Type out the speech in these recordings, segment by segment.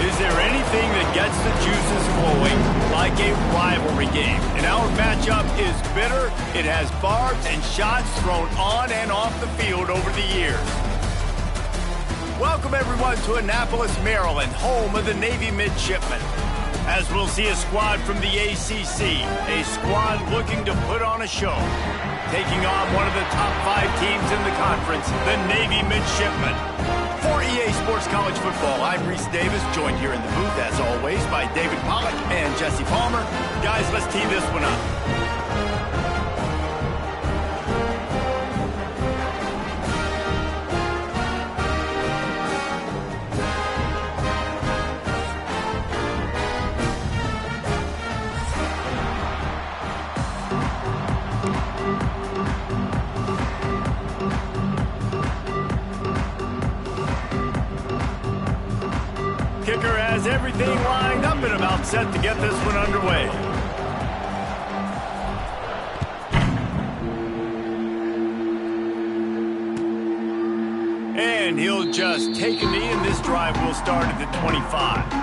Is there anything that gets the juices flowing like a rivalry game? And our matchup is bitter. It has barbs and shots thrown on and off the field over the years. Welcome, everyone, to Annapolis, Maryland, home of the Navy Midshipmen. As we'll see a squad from the ACC, a squad looking to put on a show. Taking on one of the top 5 teams in the conference, the Navy Midshipmen. For EA Sports College Football, I'm Reese Davis, joined here in the booth, as always, by David Pollack and Jesse Palmer. Guys, let's tee this one up. Kicker has everything lined up and about set to get this one underway. And he'll just take a knee, and this drive will start at the 25.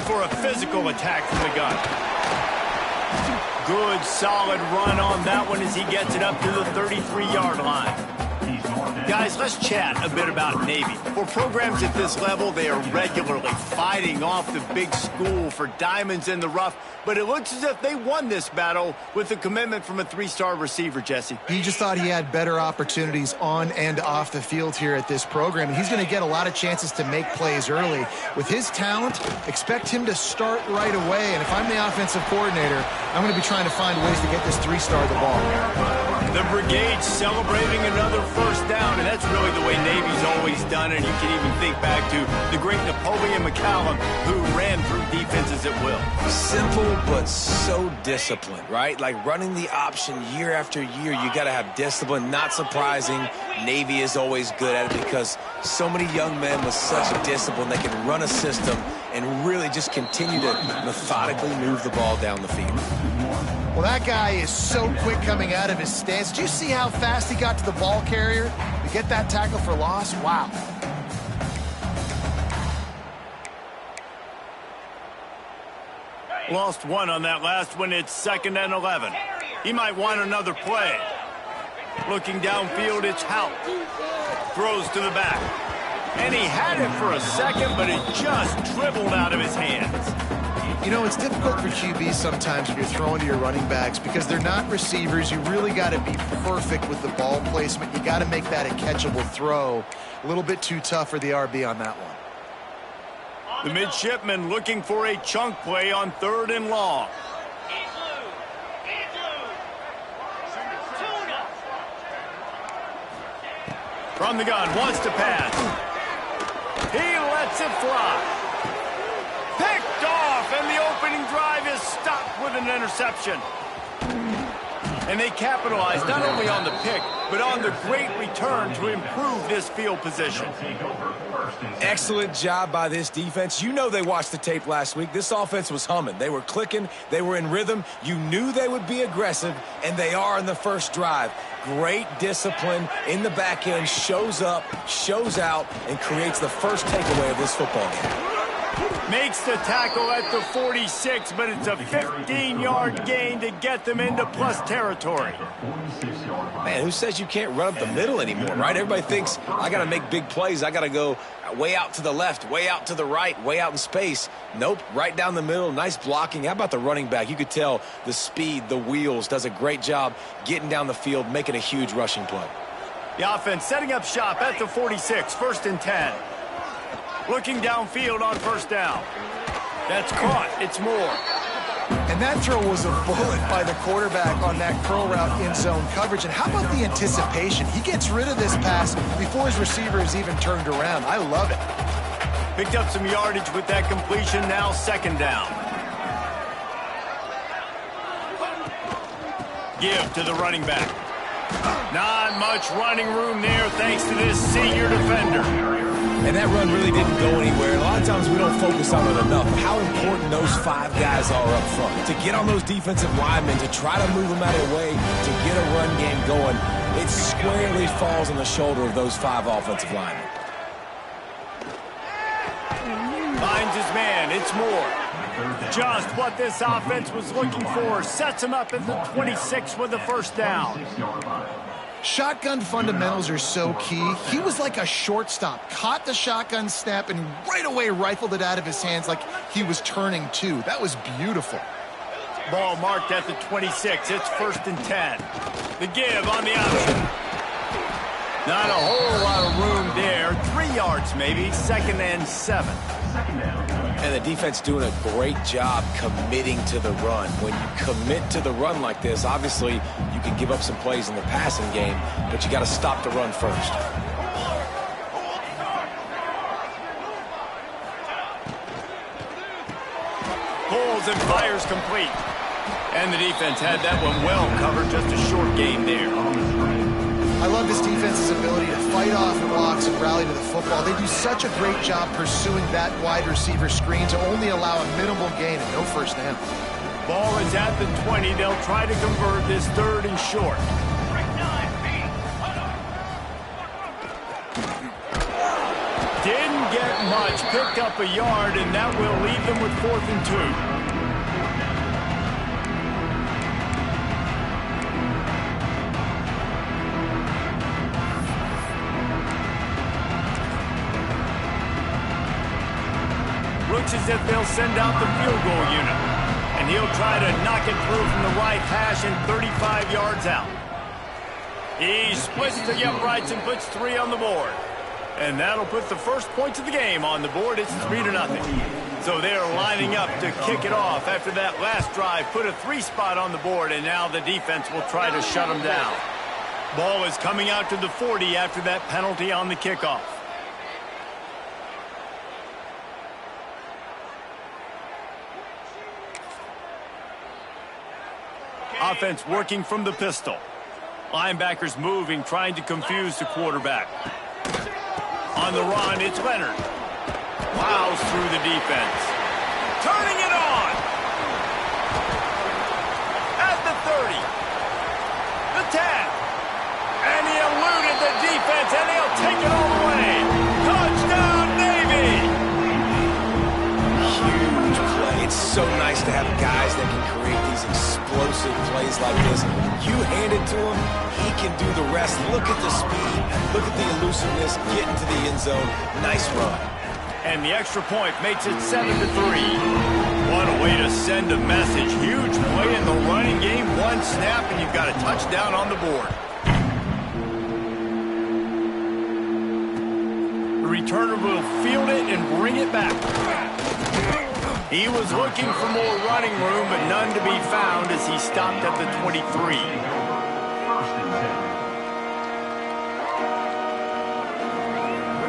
For a physical attack from the gun. Good, solid run on that one as he gets it up to the 33-yard line. Guys, let's chat a bit about Navy. For programs at this level, they are regularly fighting off the big school for diamonds in the rough, but it looks as if they won this battle with a commitment from a 3-star receiver, Jesse. He just thought he had better opportunities on and off the field here at this program. He's going to get a lot of chances to make plays early. With his talent, expect him to start right away, and if I'm the offensive coordinator, I'm going to be trying to find ways to get this 3-star the ball. The brigade celebrating another first down, and that's really the way Navy's always done it. You can even think back to the great Napoleon McCallum, who ran through defenses at will. Simple, but so disciplined, right? Like running the option year after year, you got to have discipline. Not surprising, Navy is always good at it because so many young men with such discipline, they can run a system and really just continue to methodically move the ball down the field. Well, that guy is so quick coming out of his stance. Did you see how fast he got to the ball carrier to get that tackle for loss? Wow. Lost one on that last one. It's 2nd and 11. He might want another play. Looking downfield, it's Hout. Throws to the back. And he had it for a second, but it just dribbled out of his hands. You know, it's difficult for QBs sometimes when you're throwing to your running backs because they're not receivers. You really got to be perfect with the ball placement. You got to make that a catchable throw. A little bit too tough for the RB on that one. The midshipmen looking for a chunk play on 3rd and long. From the gun, wants to pass. He lets it fly. Picked off, and the opening drive is stopped with an interception. And they capitalize not only on the pick, but on the great return to improve this field position. Excellent job by this defense. You know they watched the tape last week. This offense was humming. They were clicking. They were in rhythm. You knew they would be aggressive, and they are in the first drive. Great discipline in the back end, shows up, shows out, and creates the first takeaway of this football game. Makes the tackle at the 46, but it's a 15-yard gain to get them into plus territory. Man, who says you can't run up the middle anymore, right? Everybody thinks, I got to make big plays. I got to go way out to the left, way out to the right, way out in space. Nope, right down the middle, nice blocking. How about the running back? You could tell the speed, the wheels, does a great job getting down the field, making a huge rushing play. The offense setting up shop at the 46, 1st and 10. Looking downfield on 1st down. That's caught. It's Moore. And that throw was a bullet by the quarterback on that curl route in zone coverage. And how about the anticipation? He gets rid of this pass before his receiver is even turned around. I love it. Picked up some yardage with that completion. Now 2nd down. Give to the running back. Not much running room there thanks to this senior defender. And that run really didn't go anywhere. And a lot of times we don't focus on it enough. How important those 5 guys are up front. To get on those defensive linemen, to try to move them out of the way, to get a run game going, it squarely falls on the shoulder of those 5 offensive linemen. Finds his man. It's Moore. Just what this offense was looking for. Sets him up at the 26 with the first down. Shotgun fundamentals are so key. He was like a shortstop. Caught the shotgun snap and right away rifled it out of his hands like he was turning 2. That was beautiful. Ball marked at the 26. It's 1st and 10. The give on the option. Not a whole lot of room there. 3 yards maybe. 2nd and 7. And the defense doing a great job committing to the run. When you commit to the run like this, obviously you can give up some plays in the passing game, but you got to stop the run first. Pulls and fires complete. And the defense had that one well covered. Just a short game there. I love this defense's ability to fight off blocks and rally to the football. They do such a great job pursuing that wide receiver screen to only allow a minimal gain and no first down. Ball is at the 20. They'll try to convert this 3rd and short. Didn't get much. Picked up a yard, and that will leave them with 4th and 2. Looks as if they'll send out the field goal unit. And he'll try to knock it through from the right hash and 35 yards out. He splits to the uprights and puts 3 on the board. And that'll put the first points of the game on the board. It's 3-0. So they're lining up to kick it off after that last drive. Put a 3 spot on the board, and now the defense will try to shut them down. Ball is coming out to the 40 after that penalty on the kickoff. Offense working from the pistol. Linebackers moving, trying to confuse the quarterback. On the run, it's Leonard. Plows through the defense. Turning it on! At the 30. The 10. And he eluded the defense, and he'll take it all the way. Touchdown, Navy! Huge play. It's so nice to have guys that can create these explosive plays like this. You hand it to him, he can do the rest. Look at the speed, look at the elusiveness, get into the end zone. Nice run. And the extra point makes it 7-3. What a way to send a message. Huge play in the running game. 1 snap, and you've got a touchdown on the board. The returner will field it and bring it back. He was looking for more running room, but none to be found as he stopped at the 23.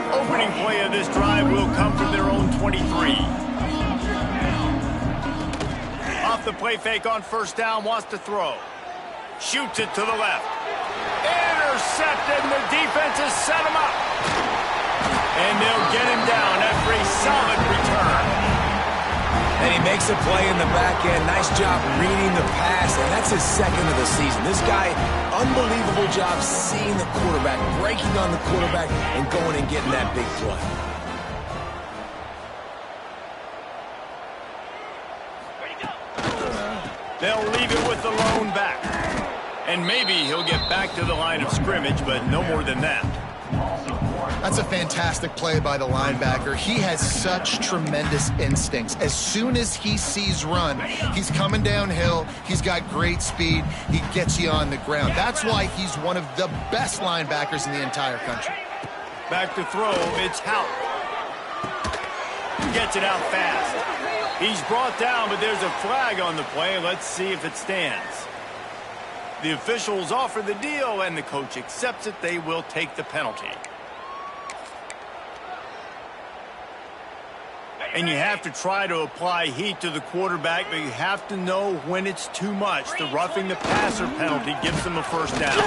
Opening play of this drive will come from their own 23. Off the play fake on first down, wants to throw. Shoots it to the left. Intercepted, and the defense has set him up. And they'll get him down after a solid return. And he makes a play in the back end. Nice job reading the pass, and that's his 2nd of the season. This guy, unbelievable job seeing the quarterback, breaking on the quarterback, and going and getting that big play. They'll leave it with the lone back. And maybe he'll get back to the line of scrimmage, but no more than that. That's a fantastic play by the linebacker. He has such tremendous instincts. As soon as he sees run, he's coming downhill. He's got great speed. He gets you on the ground. That's why he's one of the best linebackers in the entire country. Back to throw, it's Houck. Gets it out fast. He's brought down, but there's a flag on the play. Let's see if it stands. The officials offer the deal, and the coach accepts it. They will take the penalty. And you have to try to apply heat to the quarterback, but you have to know when it's too much. The roughing the passer penalty gives them a first down.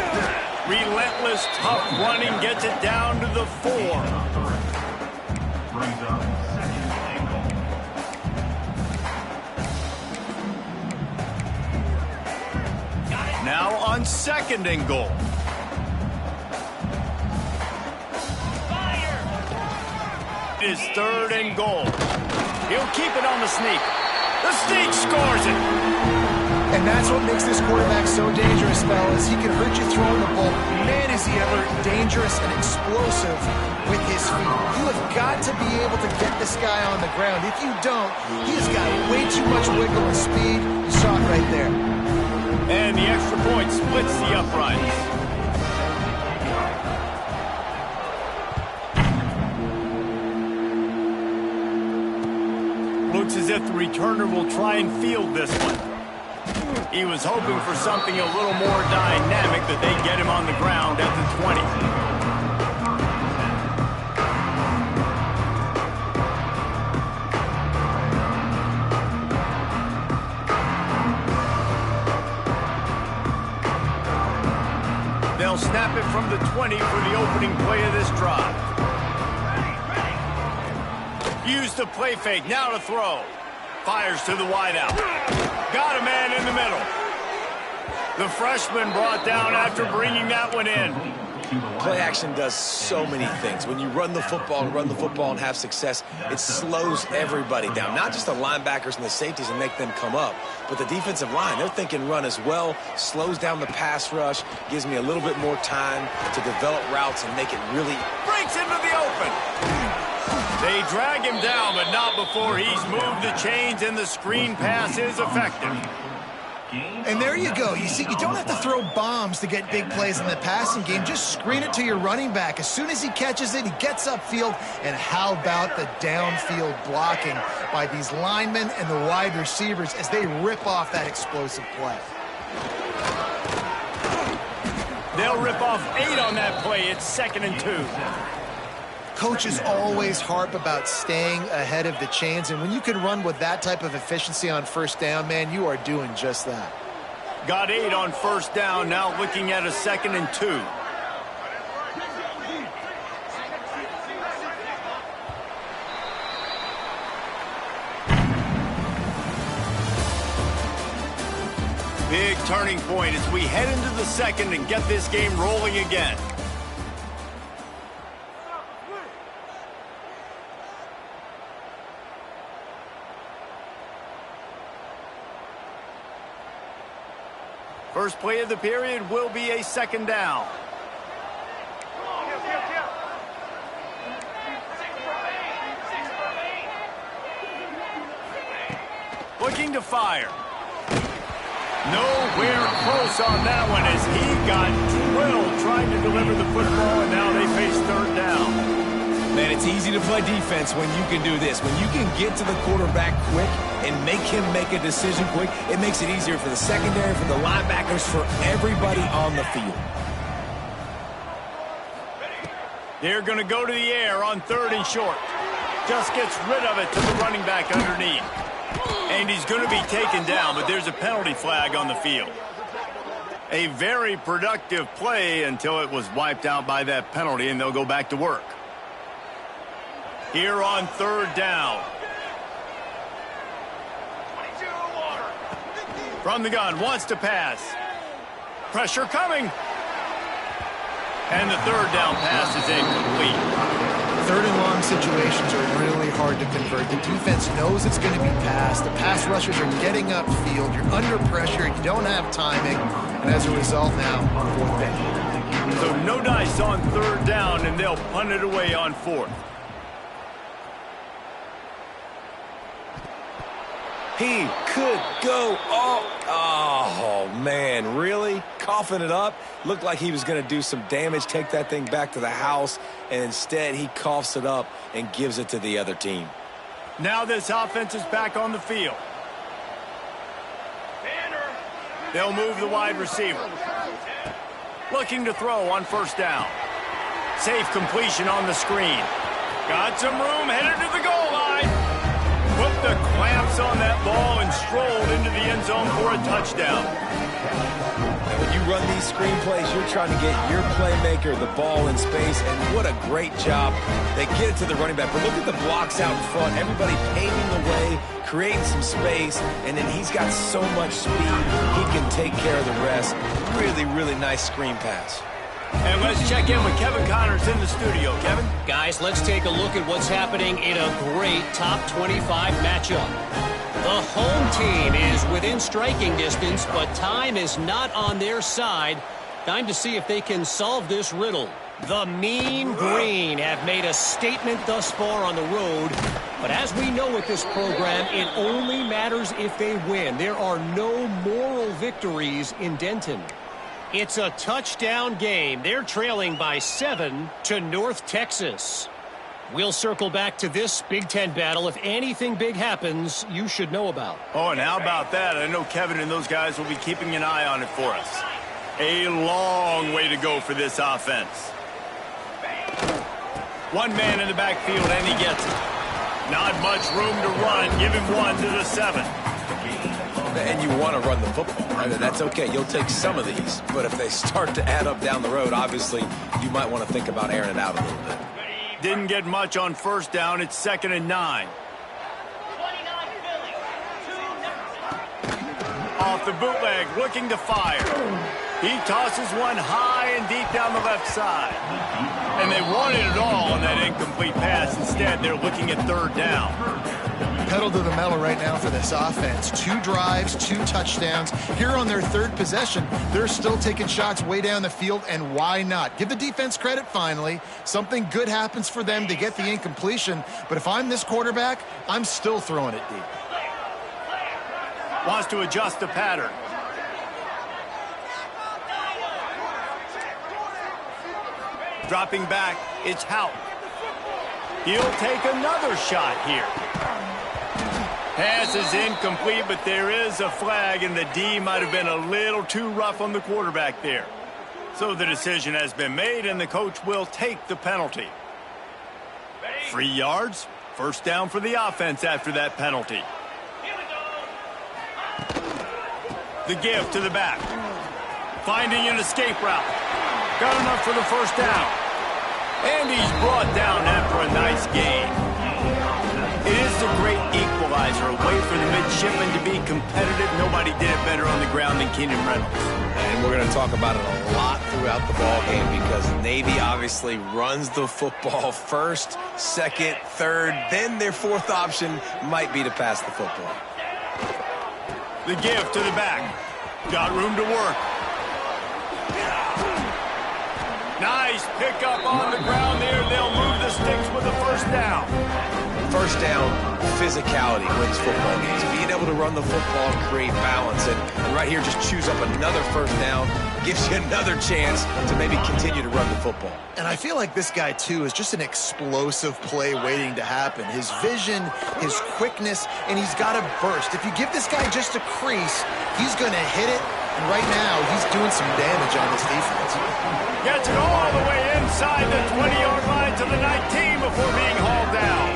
Relentless, tough running gets it down to the 4. Now on 2nd and goal. It is 3rd and goal. He'll keep it on the sneak. The sneak scores it. And that's what makes this quarterback so dangerous, fellas. He can hurt you throwing the ball. Man, is he ever dangerous and explosive with his feet. You have got to be able to get this guy on the ground. If you don't, he's got way too much wiggle and speed. You saw it right there. And the extra point splits the uprights. Looks as if the returner will try and field this one. He was hoping for something a little more dynamic, that they get him on the ground at the 20. They'll snap it from the 20 for the opening play of this drive. Use the play fake, now to throw. Fires to the wideout. Got a man in the middle. The freshman brought down after bringing that one in. Play action does so many things. When you run the football and have success, it slows everybody down. Not just the linebackers and the safeties and make them come up, but the defensive line. They're thinking run as well, slows down the pass rush, gives me a little bit more time to develop routes and make it really... Breaks into the open. They drag him down, but not before he's moved the chains, and the screen pass is effective. And there you go. You see, you don't have to throw bombs to get big plays in the passing game. Just screen it to your running back. As soon as he catches it, he gets upfield. And how about the downfield blocking by these linemen and the wide receivers as they rip off that explosive play? They'll rip off 8 on that play. It's 2nd and 2. Coaches always harp about staying ahead of the chains, and when you can run with that type of efficiency on 1st down, man, you are doing just that. Got 8 on 1st down, now looking at a 2nd and 2. Big turning point as we head into the 2nd and get this game rolling again. First play of the period will be a 2nd down. Looking to fire. Nowhere close on that one as he got drilled trying to deliver the football, and now they face 3rd down. Man, it's easy to play defense when you can do this. When you can get to the quarterback quick and make him make a decision quick, it makes it easier for the secondary, for the linebackers, for everybody on the field. They're going to go to the air on 3rd and short. Just gets rid of it to the running back underneath. And he's going to be taken down, but there's a penalty flag on the field. A very productive play until it was wiped out by that penalty, and they'll go back to work. Here on 3rd down. From the gun, wants to pass. Pressure coming. And the 3rd down pass is incomplete. 3rd and long situations are really hard to convert. The defense knows it's going to be passed. The pass rushers are getting upfield. You're under pressure. You don't have timing. And as a result now, 4th down. So no dice on 3rd down, and they'll punt it away on 4th. He could go all... Oh, man, really? Coughing it up? Looked like he was going to do some damage, take that thing back to the house, and instead he coughs it up and gives it to the other team. Now this offense is back on the field. They'll move the wide receiver. Looking to throw on 1st down. Safe completion on the screen. Got some room, headed to the goal line. Put the clamps on that ball and strolled into the end zone for a touchdown. You run these screen plays, you're trying to get your playmaker the ball in space, and what a great job. They get it to the running back, but look at the blocks out in front. Everybody paving the way, creating some space, and then he's got so much speed, he can take care of the rest. Really, really nice screen pass. And let's check in with Kevin Connors in the studio. Kevin? Guys, let's take a look at what's happening in a great top 25 matchup. The home team is within striking distance, but time is not on their side. Time to see if they can solve this riddle. The Mean Green have made a statement thus far on the road, but as we know with this program, it only matters if they win. There are no moral victories in Denton. It's a touchdown game. They're trailing by 7 to North Texas. We'll circle back to this Big Ten battle. If anything big happens, you should know about. Oh, and how about that? I know Kevin and those guys will be keeping an eye on it for us. A long way to go for this offense. One man in the backfield, and he gets it. Not much room to run. Give him one to the 7. And you want to run the football. I mean, that's okay. You'll take some of these. But if they start to add up down the road, obviously, you might want to think about airing it out a little bit. Didn't get much on first down. It's 2nd and 9. Off the bootleg, looking to fire. He tosses one high and deep down the left side. And they wanted it all on that incomplete pass. Instead, they're looking at 3rd down. Pedal to the metal right now for this offense. 2 drives, 2 touchdowns. Here on their 3rd possession, they're still taking shots way down the field, and why not? Give the defense credit finally. Something good happens for them to get the incompletion, but if I'm this quarterback, I'm still throwing it deep. Wants to adjust the pattern. Dropping back, it's Houck. He'll take another shot here. Pass is incomplete, but there is a flag, and the D might have been a little too rough on the quarterback there. So the decision has been made, and the coach will take the penalty. 3 yards, 1st down for the offense after that penalty. The give to the back. Finding an escape route. Got enough for the 1st down. And he's brought down after a nice gain. It is the great equalizer, a way for the midshipmen to be competitive. Nobody did it better on the ground than Keenan Reynolds. And we're going to talk about it a lot throughout the ball game because Navy obviously runs the football 1st, 2nd, 3rd. Then their 4th option might be to pass the football. The give to the back. Got room to work. Nice pickup on the ground there. They'll move the sticks with the 1st down. 1st down, physicality wins football games. Being able to run the football and create balance. And right here, just choose up another 1st down. Gives you another chance to maybe continue to run the football. And I feel like this guy, too, is just an explosive play waiting to happen. His vision, his quickness, and he's got a burst. If you give this guy just a crease, he's going to hit it. And right now, he's doing some damage on this defense. Gets it all the way inside the 20-yard line to the 19 before being hauled down.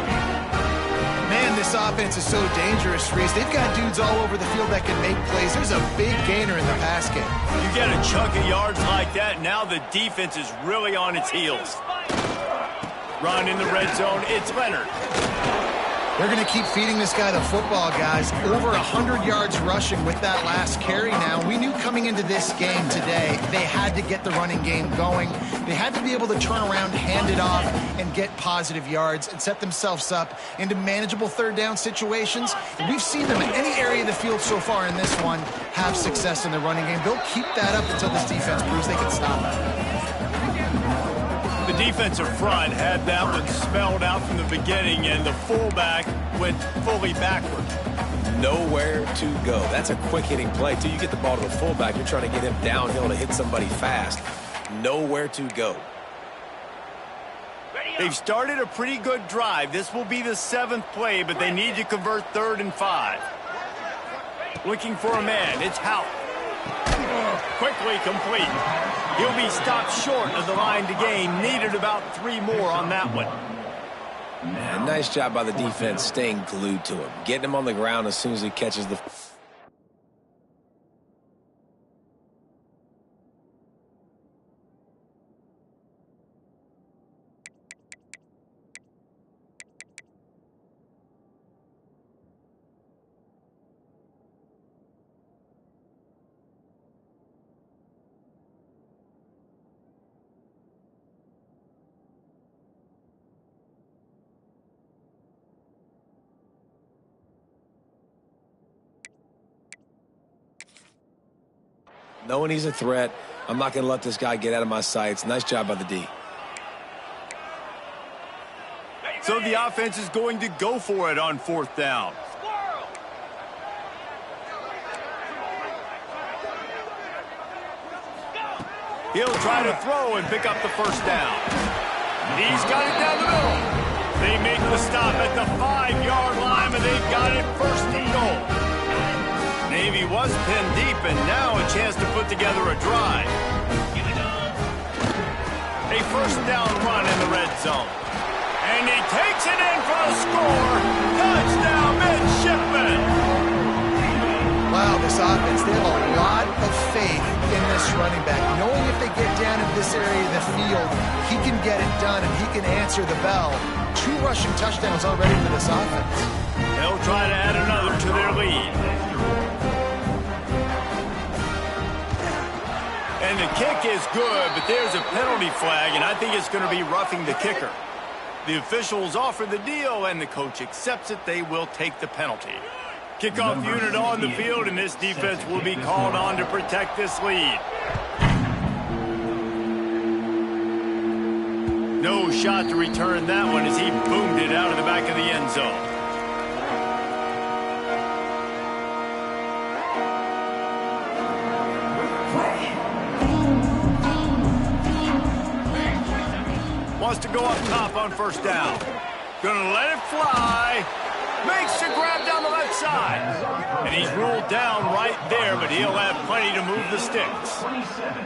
Man, this offense is so dangerous, Reese. They've got dudes all over the field that can make plays. There's a big gainer in the pass game. You get a chunk of yards like that, now the defense is really on its heels. Run in the red zone, it's Leonard. They're going to keep feeding this guy the football, guys. Over 100 yards rushing with that last carry now. We knew coming into this game today, they had to get the running game going. They had to be able to turn around, hand it off, and get positive yards and set themselves up into manageable 3rd down situations. And we've seen them in any area of the field so far in this one have success in the running game. They'll keep that up until this defense proves they can stop it. The defensive front had that one spelled out from the beginning, and the fullback went fully backward. Nowhere to go. That's a quick-hitting play. Till you get the ball to the fullback, you're trying to get him downhill to hit somebody fast. Nowhere to go. They've started a pretty good drive. This will be the 7th play, but they need to convert 3rd and 5. Looking for a man. It's Houck. Quickly complete. He'll be stopped short of the line to gain. Needed about 3 more on that one. Man, nice job by the defense staying glued to him. Getting him on the ground as soon as he catches the... Knowing he's a threat, I'm not going to let this guy get out of my sights. Nice job by the D. So the offense is going to go for it on 4th down. He'll try to throw and pick up the 1st down. He's got it down the middle. They make the stop at the 5-yard line, but they've got it 1st and goal. Navy was pinned deep, and now a chance to put together a drive. A 1st down run in the red zone. And he takes it in for the score. Touchdown, Midshipman. Wow, this offense, they have a lot of faith in this running back. Knowing if they get down in this area of the field, he can get it done and he can answer the bell. 2 rushing touchdowns already for this offense. They'll try to add another to their lead. And the kick is good, but there's a penalty flag, and I think it's going to be roughing the kicker. The officials offer the deal, and the coach accepts it. They will take the penalty. Kickoff unit on the field, and this defense will be called on to protect this lead. No shot to return that one as he boomed it out of the back of the end zone. Wants to go up top on 1st down. Gonna let it fly. Makes the grab down the left side. And he's ruled down right there, but he'll have plenty to move the sticks.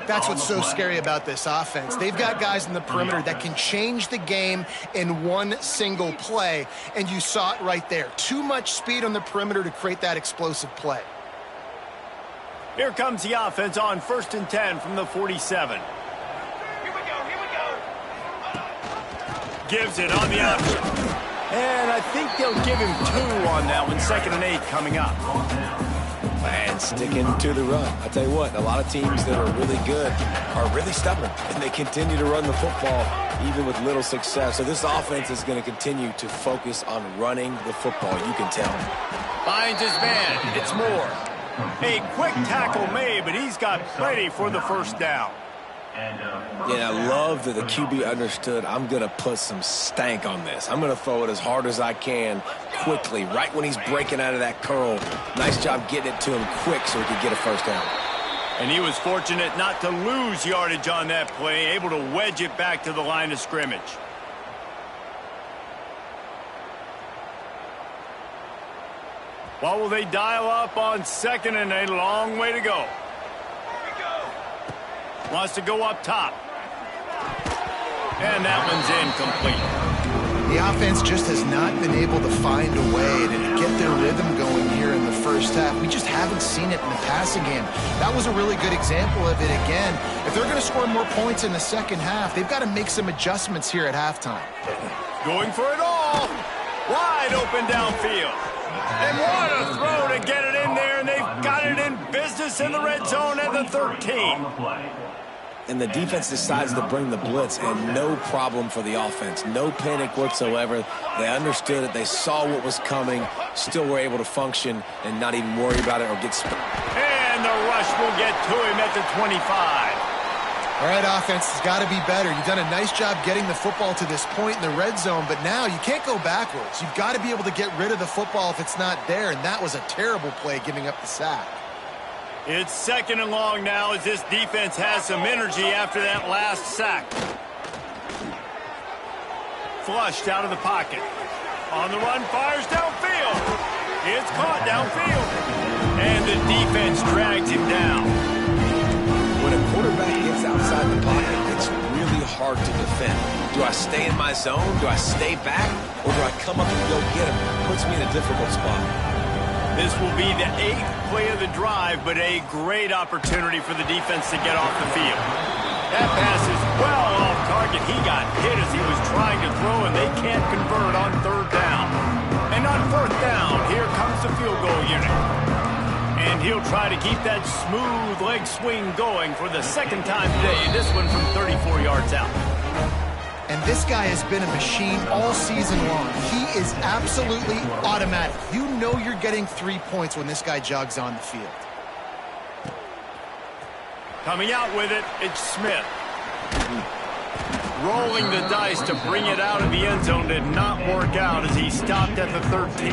That's what's so scary about this offense. They've got guys in the perimeter that can change the game in one single play, and you saw it right there. Too much speed on the perimeter to create that explosive play. Here comes the offense on 1st and 10 from the 47. Gives it on the option. And I think they'll give him 2 on that one. 2nd and 8 coming up. And sticking to the run. I tell you what, a lot of teams that are really good are really stubborn, and they continue to run the football even with little success. So this offense is going to continue to focus on running the football. You can tell. Finds his man. It's Moore. A quick tackle made, but he's got plenty for the 1st down. Yeah, I love that the QB understood I'm going to put some stank on this. I'm going to throw it as hard as I can quickly, right when he's breaking out of that curl. Nice job getting it to him quick so he could get a 1st down. And he was fortunate not to lose yardage on that play, able to wedge it back to the line of scrimmage. What will they dial up on 2nd and 8? A long way to go. Wants to go up top. And that one's incomplete. The offense just has not been able to find a way to get their rhythm going here in the 1st half. We just haven't seen it in the passing game. That was a really good example of it again. If they're going to score more points in the 2nd half, they've got to make some adjustments here at halftime. Going for it all. Wide open downfield. And what a throw to get it in there, and they've got it in business in the red zone at the 13. And the defense decides to bring the blitz, and no problem for the offense. No panic whatsoever. They understood it. They saw what was coming, still were able to function and not even worry about it or get spent. And the rush will get to him at the 25. All right, offense has got to be better. You've done a nice job getting the football to this point in the red zone, but now you can't go backwards. You've got to be able to get rid of the football if it's not there, and that was a terrible play, giving up the sack. It's 2nd and long now as this defense has some energy after that last sack. Flushed out of the pocket. On the run, fires downfield. It's caught downfield. And the defense drags him down. When a quarterback gets outside the pocket, it's really hard to defend. Do I stay in my zone? Do I stay back? Or do I come up and go get him? It puts me in a difficult spot. This will be the 8th play of the drive, but a great opportunity for the defense to get off the field. That pass is well off target. He got hit as he was trying to throw, and they can't convert on 3rd down. And on 4th down, here comes the field goal unit. And he'll try to keep that smooth leg swing going for the 2nd time today. This one from 34 yards out. And this guy has been a machine all season long. He is absolutely automatic. You know you're getting 3 points when this guy jogs on the field. Coming out with it, it's Smith. Rolling the dice to bring it out of the end zone did not work out as he stopped at the 13.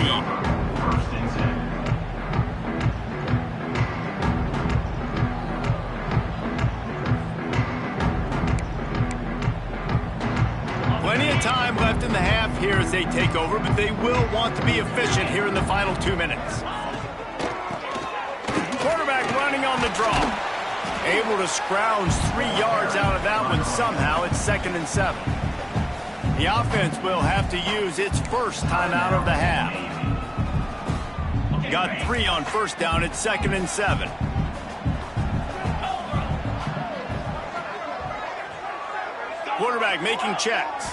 Plenty of time left in the half here as they take over, but they will want to be efficient here in the final 2 minutes. Quarterback running on the draw. Able to scrounge 3 yards out of that one somehow. It's 2nd and 7. The offense will have to use its first timeout of the half. Got 3 on first down. It's 2nd and 7. Quarterback making checks.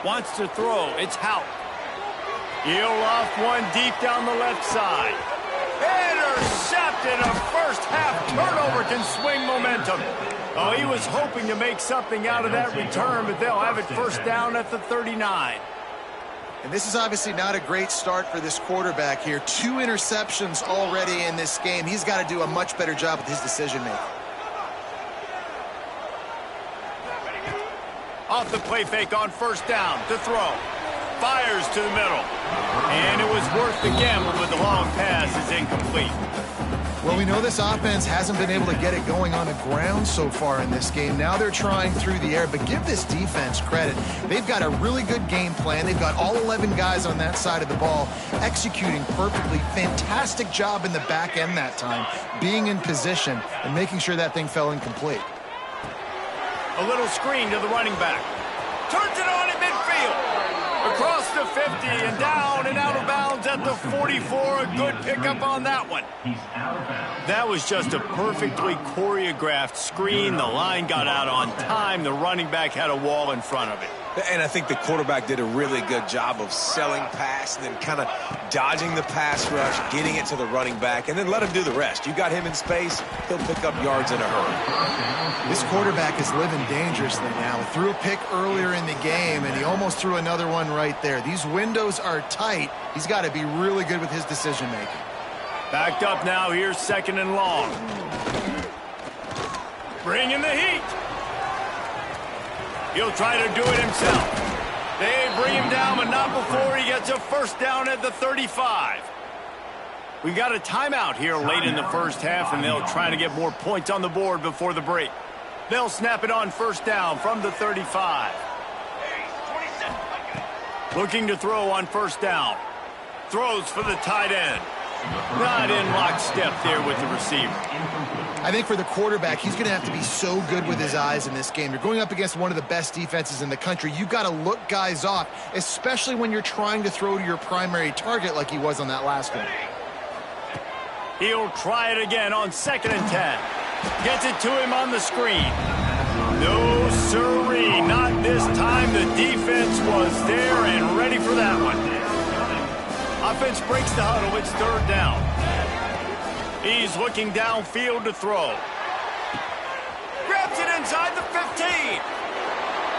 Wants to throw. It's Houck. He'll off one deep down the left side. Intercepted. A first half turnover can swing momentum. Oh, he was hoping to make something out of that return, but they'll have it first down at the 39. And this is obviously not a great start for this quarterback here. 2 interceptions already in this game. He's got to do a much better job with his decision-making. Off the play fake on first down to throw. Fires to the middle. And it was worth the gamble, but the long pass is incomplete. Well, we know this offense hasn't been able to get it going on the ground so far in this game. Now they're trying through the air, but give this defense credit. They've got a really good game plan. They've got all 11 guys on that side of the ball executing perfectly. Fantastic job in the back end that time, being in position and making sure that thing fell incomplete. A little screen to the running back. Turns it on at midfield. Across the 50 and down and out of bounds at the 44. A good pickup on that one. That was just a perfectly choreographed screen. The line got out on time. The running back had a wall in front of it. And I think the quarterback did a really good job of selling pass and then kind of dodging the pass rush, getting it to the running back, and then let him do the rest. You got him in space, he'll pick up yards in a hurry. This quarterback is living dangerously now. Threw a pick earlier in the game, and he almost threw another one right there. These windows are tight. He's got to be really good with his decision-making. Backed up now. Here's 2nd and long. Bringing the heat. He'll try to do it himself. They bring him down, but not before he gets a first down at the 35. We got a timeout here late in the first half, and they'll try to get more points on the board before the break. They'll snap it on first down from the 35. Looking to throw on first down. Throws for the tight end. Not in lockstep there with the receiver. I think for the quarterback, he's going to have to be so good with his eyes in this game. You're going up against one of the best defenses in the country. You've got to look guys off, especially when you're trying to throw to your primary target like he was on that last one. He'll try it again on 2nd and 10. Gets it to him on the screen. No sirree, not this time. The defense was there and ready for that one. Offense breaks the huddle. It's 3rd down. He's looking downfield to throw. Grabs it inside the 15.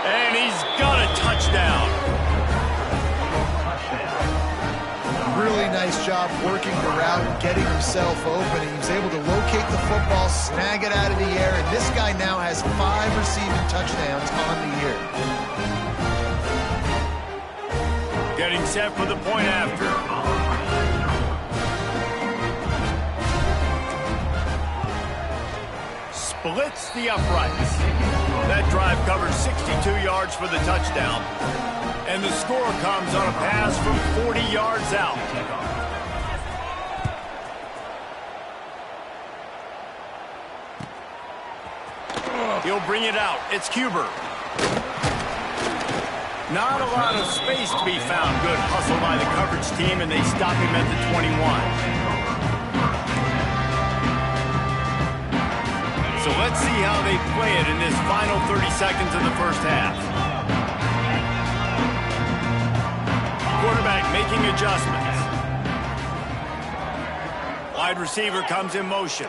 And he's got a touchdown. Really nice job working the route and getting himself open. He was able to locate the football, snag it out of the air, and this guy now has 5 receiving touchdowns on the year. Getting set for the point after. Splits the uprights. That drive covers 62 yards for the touchdown. And the score comes on a pass from 40 yards out. He'll bring it out. It's Huber. Not a lot of space to be found. Good hustle by the coverage team, and they stop him at the 21. So let's see how they play it in this final 30 seconds of the first half. Quarterback making adjustments. Wide receiver comes in motion.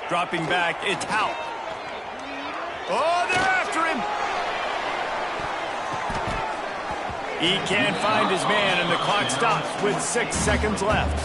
Dropping back, it's Houck. Oh, they're after him. He can't find his man, and the clock stops with 6 seconds left.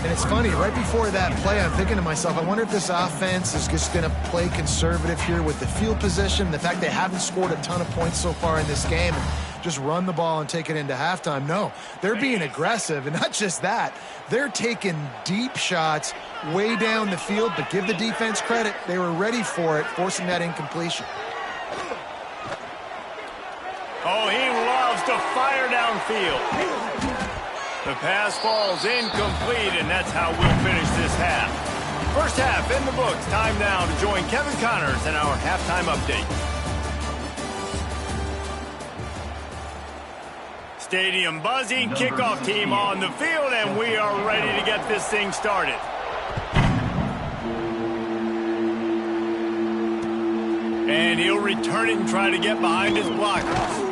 And it's funny, right before that play, I'm thinking to myself, I wonder if this offense is just going to play conservative here with the field position, the fact they haven't scored a ton of points so far in this game, and just run the ball and take it into halftime. No, they're being aggressive, and not just that, they're taking deep shots way down the field, but give the defense credit. They were ready for it, forcing that incompletion. Oh, he loves to fire downfield. The pass falls incomplete, and that's how we'll finish this half. First half in the books. Time now to join Kevin Connors in our halftime update. Stadium buzzing, kickoff team on the field, and we are ready to get this thing started. And he'll return it and try to get behind his blockers.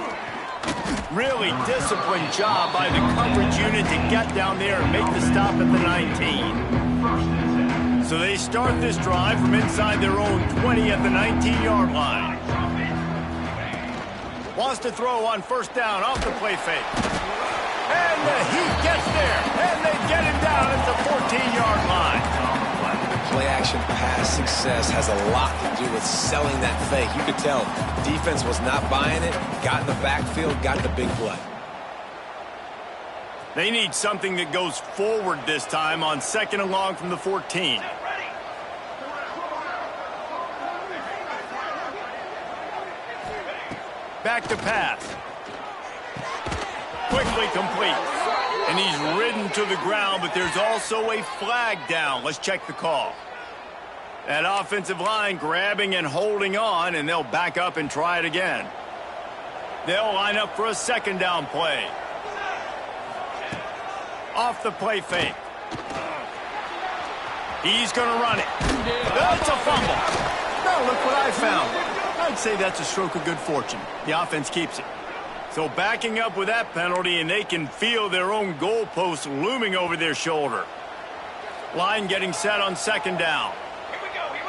Really disciplined job by the coverage unit to get down there and make the stop at the 19. So they start this drive from inside their own 20 at the 19-yard line. Wants to throw on first down off the play fake. And the Heat gets there, and they get him down at the 14-yard line. Play-action pass success has a lot to do with selling that fake. You could tell defense was not buying it, got in the backfield, got the big play. They need something that goes forward this time on second and long from the 14. Back to pass. Quickly complete. And he's ridden to the ground, but there's also a flag down. Let's check the call. That offensive line grabbing and holding on, and they'll back up and try it again. They'll line up for a second down play. Off the play fake. He's going to run it. That's a fumble. Now look what I found. I'd say that's a stroke of good fortune. The offense keeps it. So backing up with that penalty, and they can feel their own goalpost looming over their shoulder. Line getting set on second down. Here we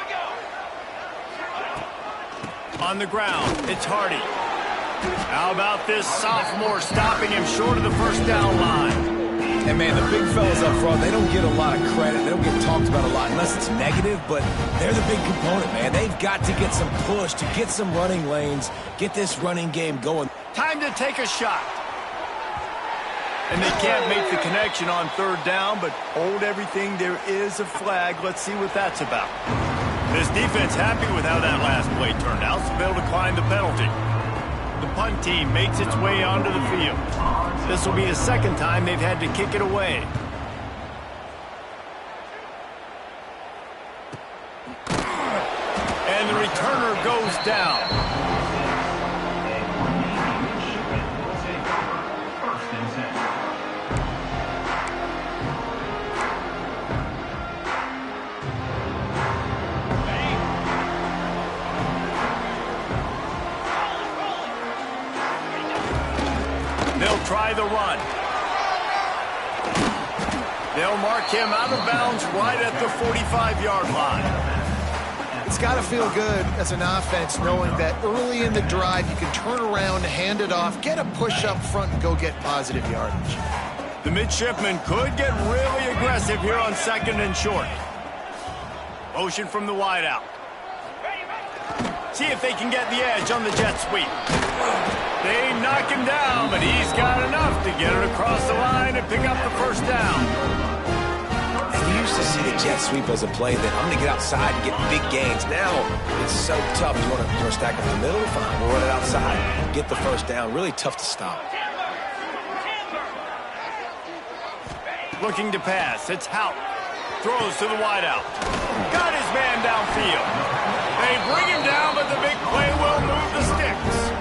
go. On the ground, it's Hardy. How about this sophomore stopping him short of the first down line? And, man, the big fellas up front, they don't get a lot of credit. They don't get talked about a lot unless it's negative, but they're the big component, man. They've got to get some push, to get some running lanes, get this running game going. Time to take a shot. And they can't make the connection on third down, but hold everything. There is a flag. Let's see what that's about. This defense happy with how that last play turned out, so they'll decline the penalty. The punt team makes its way onto the field. This will be the second time they've had to kick it away. And the returner goes down. They'll try the run. They'll mark him out of bounds right at the 45-yard line. It's got to feel good as an offense knowing that early in the drive you can turn around, hand it off, get a push up front, and go get positive yardage. The midshipmen could get really aggressive here on second and short. Motion from the wideout. See if they can get the edge on the jet sweep. They knock him down, but he's got enough to get it across the line and pick up the first down. And you used to see the jet sweep as a play that I'm going to get outside and get big gains. Now it's so tough. You want to stack up the middle? Fine, we'll run it outside. Get the first down. Really tough to stop. Looking to pass. It's Hout. Throws to the wideout. Got his man downfield. They bring him down, but the big play will move the sticks.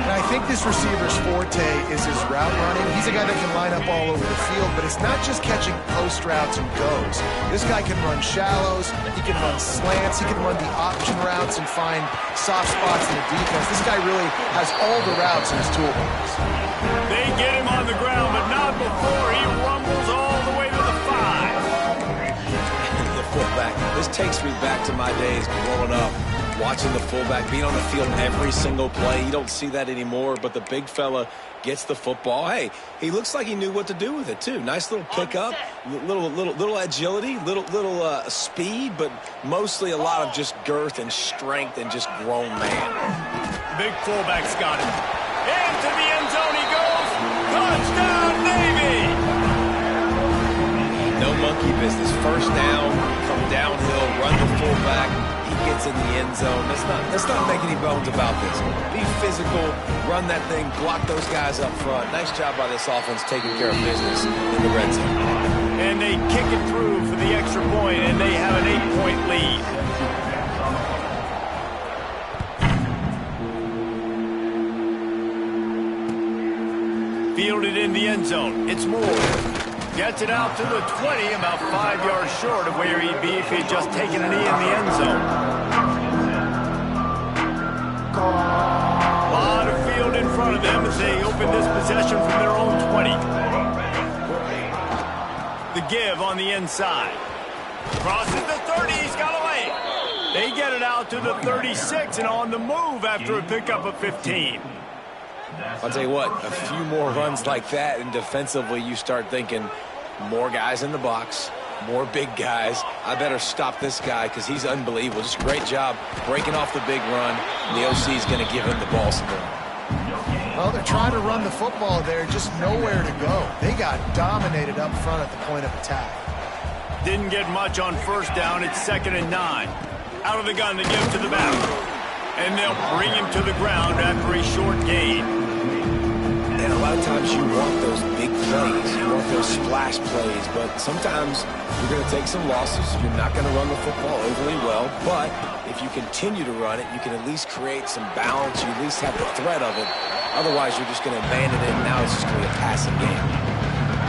And I think this receiver's forte is his route running. He's a guy that can line up all over the field, but it's not just catching post routes and goes. This guy can run shallows, he can run slants, he can run the option routes and find soft spots in the defense. This guy really has all the routes in his toolbox. They get him on the ground, but not before he rumbles all the way to the 5. The fullback. This takes me back to my days growing up. watching the fullback, being on the field every single play. You don't see that anymore, but the big fella gets the football. Hey, he looks like he knew what to do with it, too. Nice little pickup, little agility, little speed, but mostly a lot of just girth and strength and just grown man. Big fullback's got it. Into the end zone he goes. Touchdown, Navy! No monkey business. First down, come downhill, run the fullback. He gets in the end zone. Let's not make any bones about this. Be physical, run that thing, block those guys up front. Nice job by this offense taking care of business in the red zone. And they kick it through for the extra point, and they have an 8-point lead. Fielded in the end zone. It's Moore. Gets it out to the 20, about 5 yards short of where he'd be if he'd just taken a knee in the end zone. A lot of field in front of them as they open this possession from their own 20. The give on the inside. Crosses the 30, he's got a lane. They get it out to the 36 and on the move after a pickup of 15. I'll tell you what, a few more runs like that, and defensively you start thinking more guys in the box, more big guys. I better stop this guy because he's unbelievable. Just a great job breaking off the big run. And the OC is going to give him the ball some more. Well, they're trying to run the football there, just nowhere to go. They got dominated up front at the point of attack. Didn't get much on first down. It's 2nd and 9. Out of the gun to give to the back. And they'll bring him to the ground after a short gain. And a lot of times you want those big plays. You want those splash plays. But sometimes you're going to take some losses. You're not going to run the football overly well. But if you continue to run it, you can at least create some balance. You at least have the threat of it. Otherwise, you're just going to abandon it. And now it's just going to be a passing game.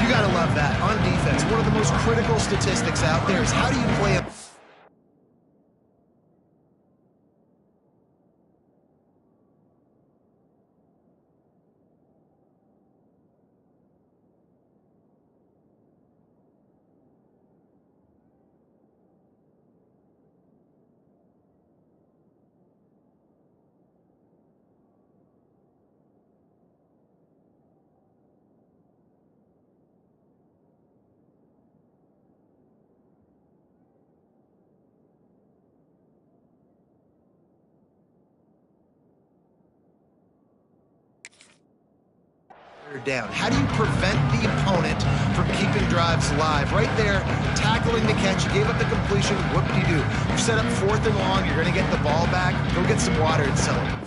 You got to love that. On defense, one of the most critical statistics out there is how do you play a down. How do you prevent the opponent from keeping drives alive? Right there, tackling the catch. You gave up the completion. What do you do? You set up 4th and long. You're going to get the ball back. Go get some water and celebrate.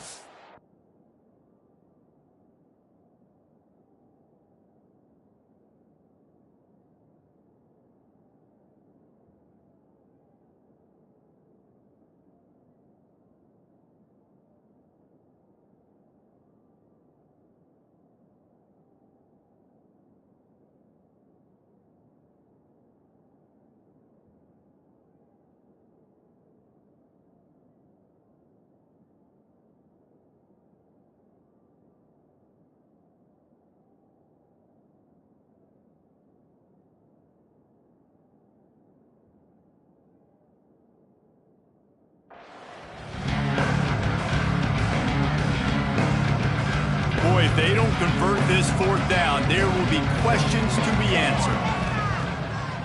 If they don't convert this 4th down, there will be questions to be answered.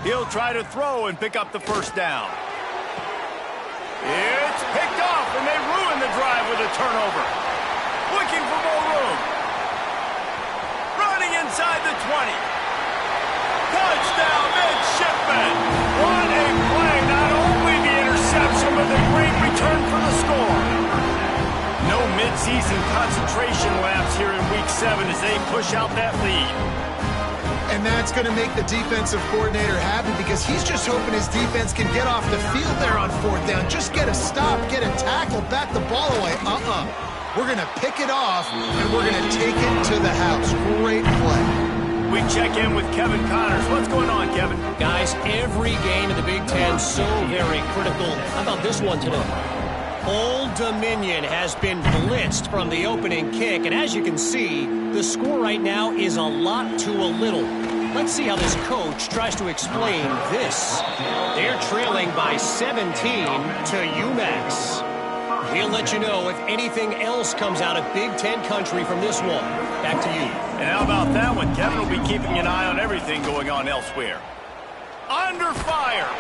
He'll try to throw and pick up the first down. It's picked off, and they ruin the drive with a turnover. Looking for more room. Running inside the 20. Touchdown, midshipman. What a play. Not only the interception, but the great return for the score. No mid-season concentration lapse here in Week 7 as they push out that lead. And that's going to make the defensive coordinator happy because he's just hoping his defense can get off the field there on 4th down. Just get a stop, get a tackle, bat the ball away. We're going to pick it off, and we're going to take it to the house. Great play. We check in with Kevin Connors. What's going on, Kevin? Guys, every game in the Big Ten so very critical. How about this one today? Old Dominion has been blitzed from the opening kick, and as you can see, the score right now is a lot to a little. Let's see how this coach tries to explain this. They're trailing by 17 to UMass. We'll let you know if anything else comes out of Big Ten country from this one. Back to you. And how about that one? Kevin will be keeping an eye on everything going on elsewhere. Under fire.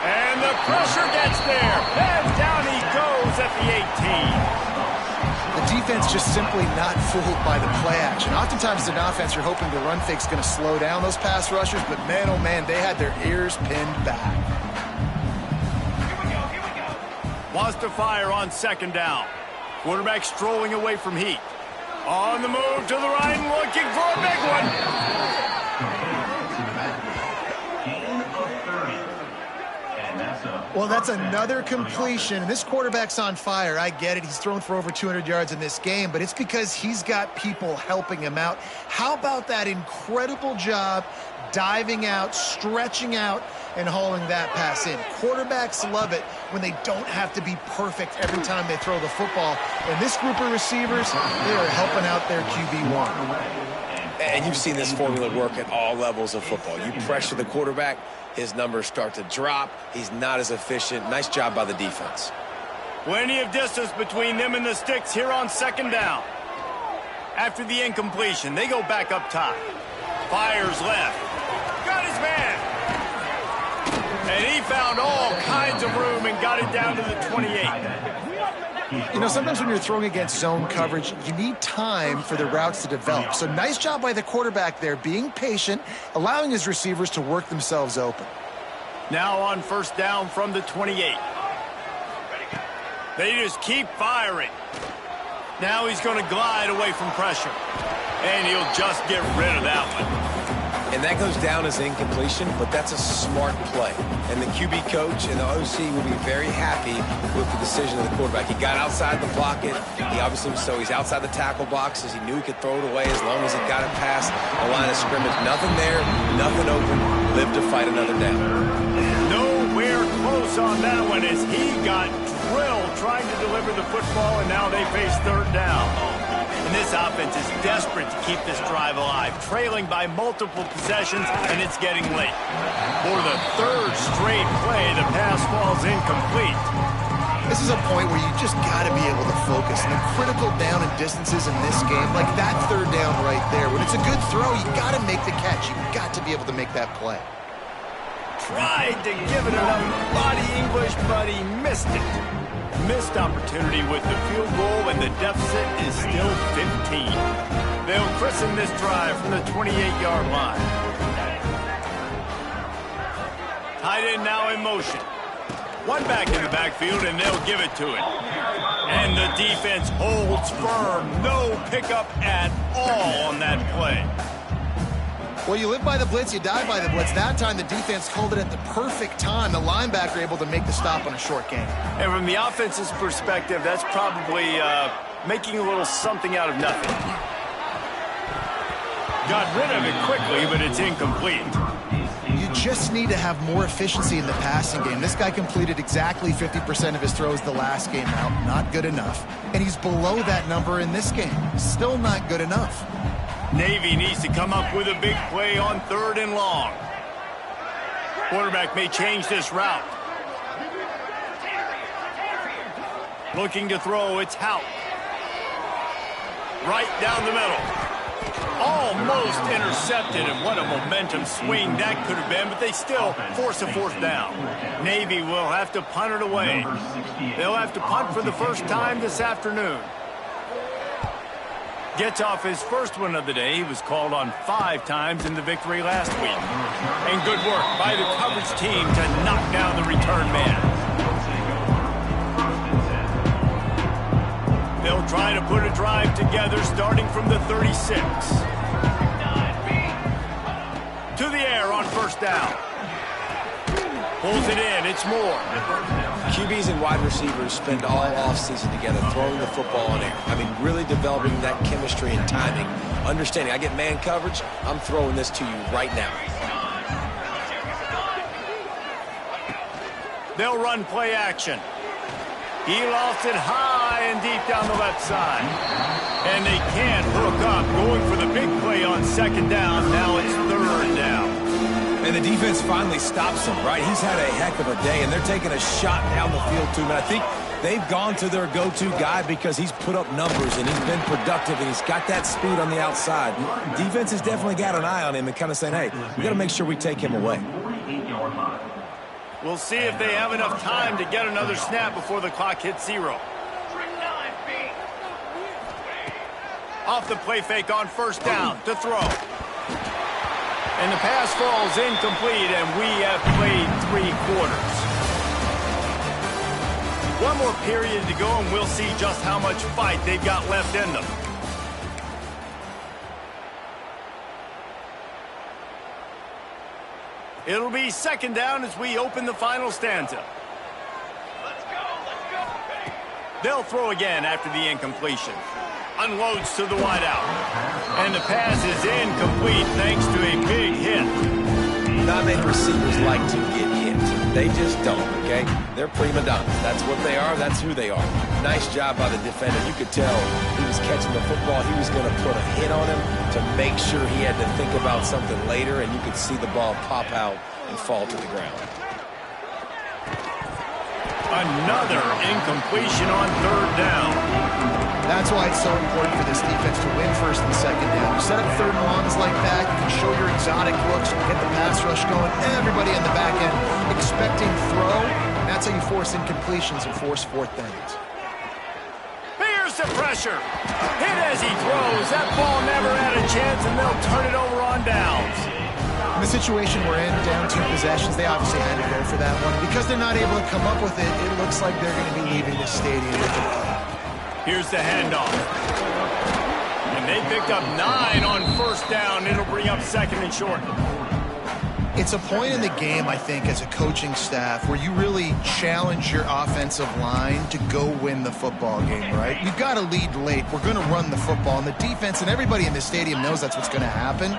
And the pressure gets there. And down he goes at the 18. The defense just simply not fooled by the play action. Oftentimes, as an offense, you're hoping the run fake's going to slow down those pass rushers, but man, oh man, they had their ears pinned back. Wants to fire on second down. Quarterback strolling away from heat. On the move to the right, looking for a big one. Well, that's another completion. This quarterback's on fire. I get it. He's thrown for over 200 yards in this game, but it's because he's got people helping him out. How about that incredible job diving out, stretching out, and hauling that pass in? Quarterbacks love it when they don't have to be perfect every time they throw the football. And this group of receivers, they are helping out their QB1. And you've seen this formula work at all levels of football. You pressure the quarterback, his numbers start to drop. He's not as efficient. Nice job by the defense. Plenty of distance between them and the sticks here on second down. After the incompletion, they go back up top. Fires left. Got his man. And he found all kinds of room and got it down to the 28. You know, sometimes when you're throwing against zone coverage, you need time for the routes to develop. So nice job by the quarterback there, being patient, allowing his receivers to work themselves open. Now on first down from the 28. They just keep firing. Now he's going to glide away from pressure. And he'll just get rid of that one. And that goes down as incompletion, but that's a smart play. And the QB coach and the OC will be very happy with the decision of the quarterback. He got outside the pocket. He obviously, so he's outside the tackle boxes. He knew he could throw it away as long as he got it past the line of scrimmage. Nothing there, nothing open. Live to fight another down. Nowhere close on that one as he got drilled trying to deliver the football, and now they face third down. And this offense is desperate to keep this drive alive, trailing by multiple possessions, and it's getting late. For the third straight play, the pass falls incomplete. This is a point where you just got to be able to focus. And the critical down and distances in this game, like that third down right there, when it's a good throw, you got to make the catch. You got to be able to make that play. Tried to give it enough body English, but he missed it. Missed opportunity with the field goal, and the deficit is still 15. They'll christen this drive from the 28-yard line. Tight end now in motion. One back in the backfield, and they'll give it to it. And the defense holds firm. No pickup at all on that play. Well, you live by the blitz, you die by the blitz. That time, the defense called it at the perfect time. The linebacker able to make the stop on a short gain. And from the offense's perspective, that's probably making a little something out of nothing. Got rid of it quickly, but it's incomplete. You just need to have more efficiency in the passing game. This guy completed exactly 50% of his throws the last game out. Not good enough. And he's below that number in this game. Still not good enough. Navy needs to come up with a big play on third and long. Quarterback may change this route. Looking to throw, it's Houck. Right down the middle. Almost intercepted, and what a momentum swing that could have been, but they still force a fourth down. Navy will have to punt it away. They'll have to punt for the first time this afternoon. Gets off his first one of the day. He was called on 5 times in the victory last week. And good work by the coverage team to knock down the return man. They'll try to put a drive together starting from the 36. To the air on first down. Pulls it in. It's Moore. QBs and wide receivers spend all offseason together throwing the football in air. I mean, really developing that chemistry and timing. Understanding, I get man coverage, I'm throwing this to you right now. They'll run play action. He lofts it high and deep down the left side. And they can't hook up. Going for the big play on second down. Now it's third down. And the defense finally stops him, right? He's had a heck of a day, and they're taking a shot down the field to him. And I think They've gone to their go-to guy because he's put up numbers and he's been productive and he's got that speed on the outside. Defense has definitely got an eye on him and kind of saying, hey, we got to make sure we take him away. We'll see if they have enough time to get another snap before the clock hits 0. Off the play fake on first down to throw. And the pass falls incomplete, and we have played 3 quarters. One more period to go, and we'll see just how much fight they've got left in them. It'll be second down as we open the final stanza. They'll throw again after the incompletion. Unloads to the wideout. And the pass is incomplete thanks to a big hit. Not many receivers like to get hit. They just don't, okay? They're prima donnas. That's what they are. That's who they are. Nice job by the defender. You could tell he was catching the football. He was going to put a hit on him to make sure he had to think about something later, and you could see the ball pop out and fall to the ground. Another incompletion on third down. That's why it's so important for this defense to win first and second down. You set up third and longs like that, you can show your exotic looks, you get the pass rush going, everybody in the back end expecting throw, and that's how you force incompletions and force fourth downs. Here's the pressure. Hit as he throws. That ball never had a chance, and they'll turn it over on downs. In the situation we're in, down 2 possessions, they obviously had to go for that one. Because they're not able to come up with it, it looks like they're going to be leaving the stadium with it. Here's the handoff. And they picked up 9 on first down. It'll bring up second and short. It's a point in the game, I think, as a coaching staff where you really challenge your offensive line to go win the football game, right? You've got to lead late. We're going to run the football. And the defense and everybody in the stadium knows that's what's going to happen.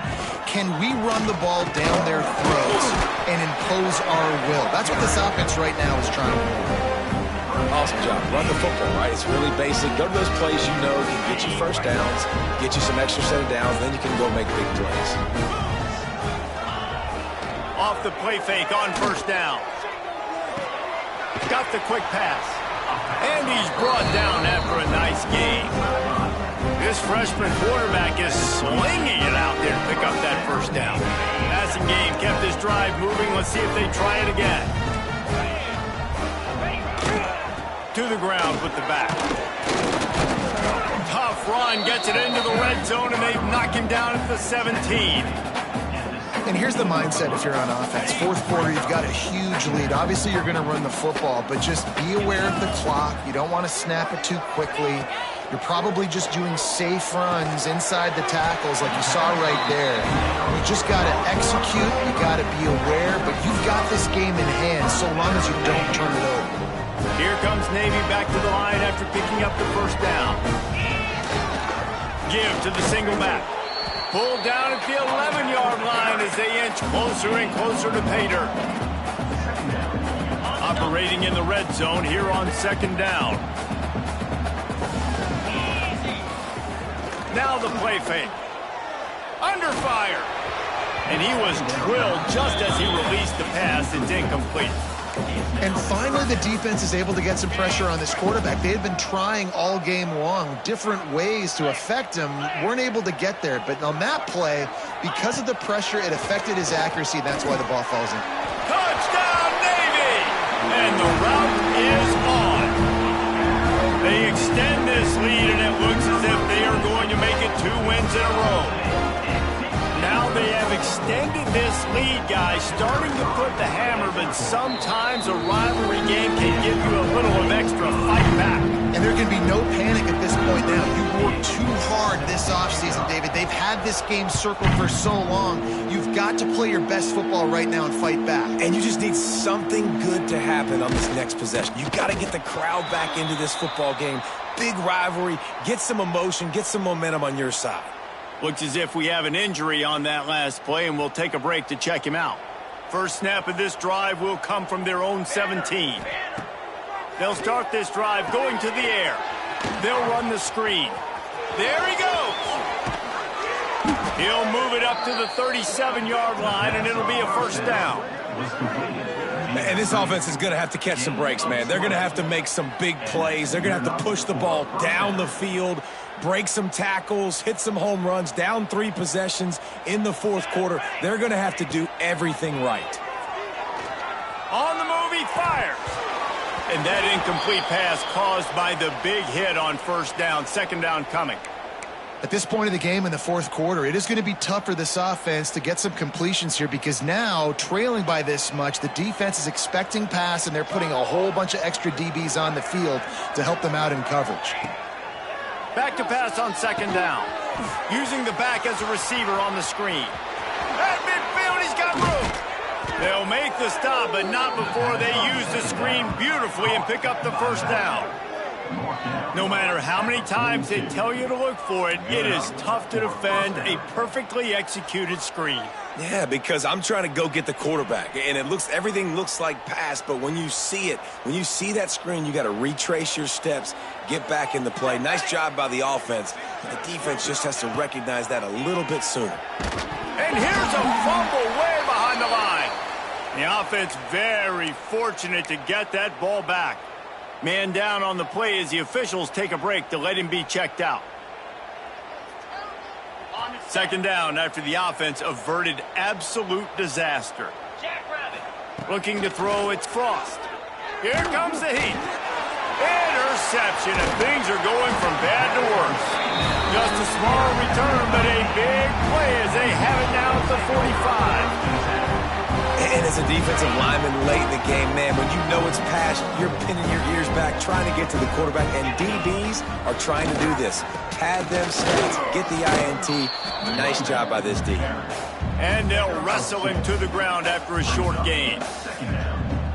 Can we run the ball down their throats and impose our will? That's what this offense right now is trying to do. Awesome job. Run the football, right? It's really basic. Go to those plays you know can get you first downs, get you some extra set of downs, then you can go make big plays. Off the play fake on first down. Got the quick pass. And he's brought down after a nice game. This freshman quarterback is slinging it out there to pick up that first down. Passing game kept this drive moving. Let's see if they try it again. To the ground with the back. Tough run, gets it into the red zone, and they knock him down at the 17. And here's the mindset if you're on offense. Fourth quarter, you've got a huge lead. Obviously, you're going to run the football, but just be aware of the clock. You don't want to snap it too quickly. You're probably just doing safe runs inside the tackles like you saw right there. You just got to execute. You got to be aware, but you've got this game in hand so long as you don't turn it over. Here comes Navy back to the line after picking up the first down. Give to the single back. Pulled down at the 11-yard line as they inch closer and closer to pay dirt. Operating in the red zone here on second down. Now the play fake. Under fire. And he was drilled just as he released the pass. It's incomplete. And finally, the defense is able to get some pressure on this quarterback. They had been trying all game long, different ways to affect him, weren't able to get there. But on that play, because of the pressure, it affected his accuracy. That's why the ball falls in. Touchdown, Navy! And the route is on. They extend this lead, and it looks as if they are going to make it 2 wins in a row. Now they have extended this lead, guys, starting to put the hammer, but sometimes a rivalry game can give you a little of extra fight back. And there can be no panic at this point now. You worked too hard this offseason, David. They've had this game circled for so long. You've got to play your best football right now and fight back. And you just need something good to happen on this next possession. You've got to get the crowd back into this football game. Big rivalry, get some emotion, get some momentum on your side. Looks as if we have an injury on that last play, and we'll take a break to check him out. First snap of this drive will come from their own 17. They'll start this drive going to the air. They'll run the screen. There he goes. He'll move it up to the 37-yard line, and it'll be a first down. And this offense is going to have to catch some breaks, man. They're going to have to make some big plays. They're going to have to push the ball down the field, break some tackles, hit some home runs, down 3 possessions in the fourth quarter. They're going to have to do everything right. On the move, he fires. And that incomplete pass caused by the big hit on first down. Second down coming. At this point of the game in the fourth quarter, it is going to be tough for this offense to get some completions here because now, trailing by this much, the defense is expecting pass, and they're putting a whole bunch of extra DBs on the field to help them out in coverage. Back to pass on second down. Using the back as a receiver on the screen. At midfield, he's got room. They'll make the stop, but not before they use the screen beautifully and pick up the first down. No matter how many times they tell you to look for it, it is tough to defend a perfectly executed screen. Yeah, because I'm trying to go get the quarterback, and everything looks like pass, but when you see it, when you see that screen, you got to retrace your steps, get back in the play. Nice job by the offense. The defense just has to recognize that a little bit sooner. And here's a fumble way behind the line. The offense very fortunate to get that ball back. Man down on the play as the officials take a break to let him be checked out. Second down after the offense averted absolute disaster. Looking to throw, it's Frost. Here comes the heat. Interception, and things are going from bad to worse. Just a small return, but a big play as they have it now at the 45. And as a defensive lineman late in the game, man, when you know it's past, you're pinning your ears back, trying to get to the quarterback, and DBs are trying to do this. Pad them stats, get the INT. Nice job by this D. And they'll wrestle him to the ground after a short gain.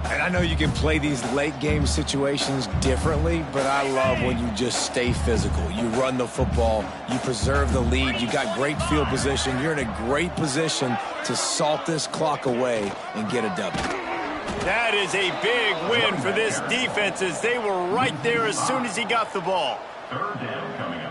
And I know you can play these late game situations differently, but I love when you just stay physical. You run the football, you preserve the lead, you got great field position, you're in a great position to salt this clock away and get a W. That is a big win for this defense as they were right there as soon as he got the ball.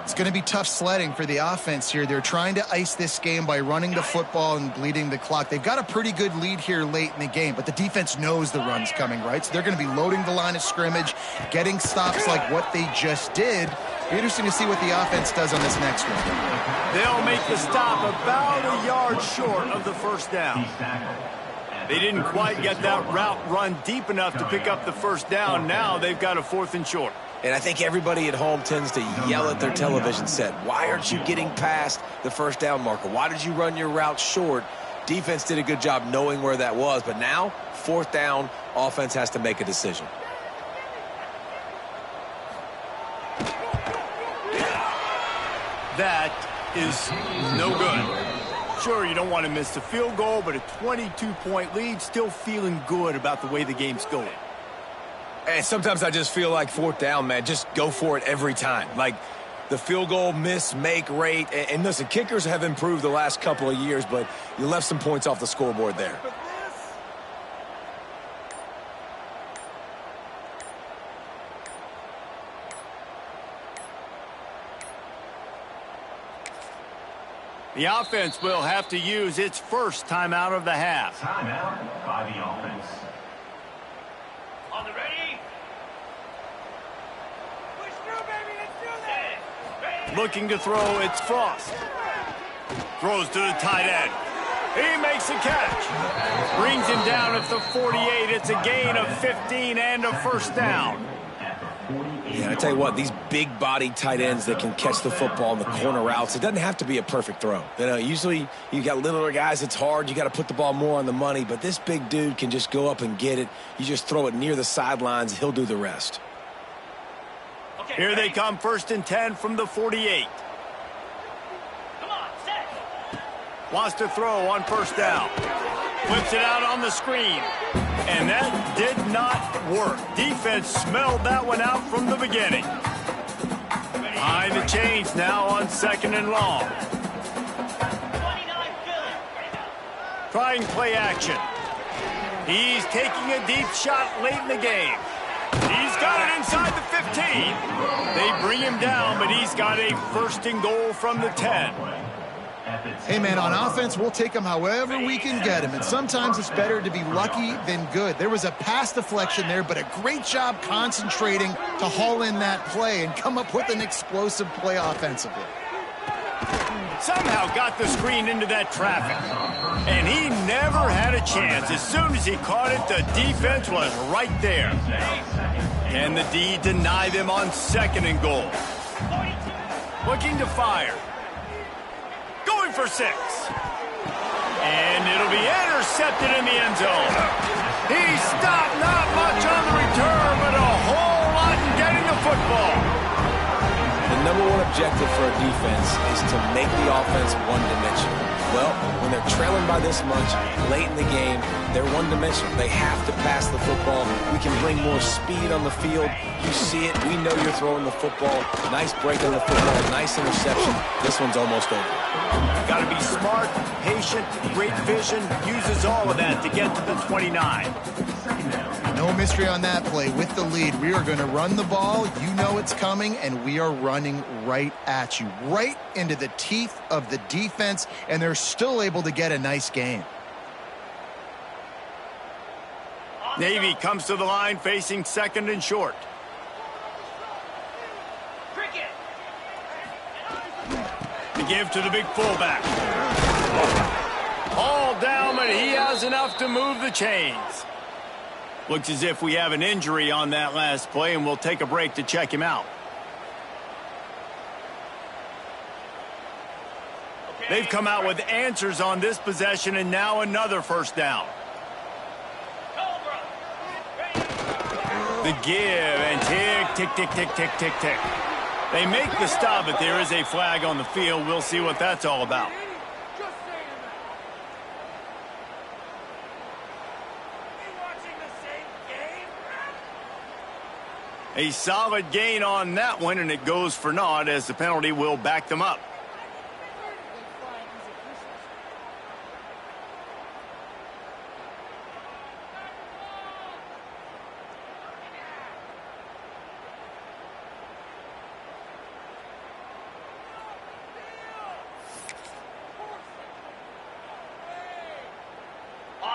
It's going to be tough sledding for the offense here. They're trying to ice this game by running the football and bleeding the clock. They've got a pretty good lead here late in the game, but the defense knows the run's coming, right? So they're going to be loading the line of scrimmage, getting stops like what they just did. It'll be interesting to see what the offense does on this next one. They'll make the stop about a yard short of the first down. They didn't quite get that route run deep enough to pick up the first down. Now they've got a 4th and short. And I think everybody at home tends to yell at their television set. Why aren't you getting past the first down marker? Why did you run your route short? Defense did a good job knowing where that was. But now, 4th down, offense has to make a decision. That is no good. Sure, you don't want to miss the field goal, but a 22-point lead, still feeling good about the way the game's going. And sometimes I just feel like 4th down, man, just go for it every time. Like the field goal miss-make rate. And listen, kickers have improved the last couple of years, but you left some points off the scoreboard there. The offense will have to use its first timeout of the half. Timeout by the offense. On the ready? Push through, baby, let's do this! Looking to throw, it's Frost. Throws to the tight end. He makes a catch. Brings him down at the 48. It's a gain of 15 and a first down. Yeah, I tell you what, these big-bodied tight ends that can catch the football in the corner routes, it doesn't have to be a perfect throw. You know, usually you got littler guys, it's hard. You got to put the ball more on the money, but this big dude can just go up and get it. You just throw it near the sidelines, he'll do the rest. Okay, here they come, 1st and 10 from the 48. Come on, set. Wants to throw on first down. Flips it out on the screen. And that did not work. Defense smelled that one out from the beginning. Behind the chains now on 2nd and long. Trying play action. He's taking a deep shot late in the game. He's got it inside the 15. They bring him down, but he's got a 1st and goal from the 10. Hey, man, on offense, we'll take them however we can get them. And sometimes it's better to be lucky than good. There was a pass deflection there, but a great job concentrating to haul in that play and come up with an explosive play offensively. Somehow got the screen into that traffic. And he never had a chance. As soon as he caught it, the defense was right there. Can the D deny them on 2nd and goal? Looking to fire. Going for 6. And it'll be intercepted in the end zone. He stopped, not much on the return, but a whole lot in getting the football. The number one objective for a defense is to make the offense one-dimensional. Well, when they're trailing by this much late in the game, they're one-dimensional. They have to pass the football. We can bring more speed on the field. You see it. We know you're throwing the football. Nice break on the football. Nice interception. This one's almost over. Got to be smart, patient, great vision. Uses all of that to get to the 29. No mystery on that play. With the lead, we are going to run the ball. You know it's coming, and we are running right at you, right into the teeth of the defense, and they're still able to get a nice game. Navy comes to the line facing 2nd and short. The give to the big fullback. All down, but he has enough to move the chains. Looks as if we have an injury on that last play, and we'll take a break to check him out. They've come out with answers on this possession, and now another 1st down. The give, and tick, tick, tick, tick, tick, tick, tick. They make the stop, but there is a flag on the field. We'll see what that's all about. A solid gain on that one, and it goes for naught as the penalty will back them up.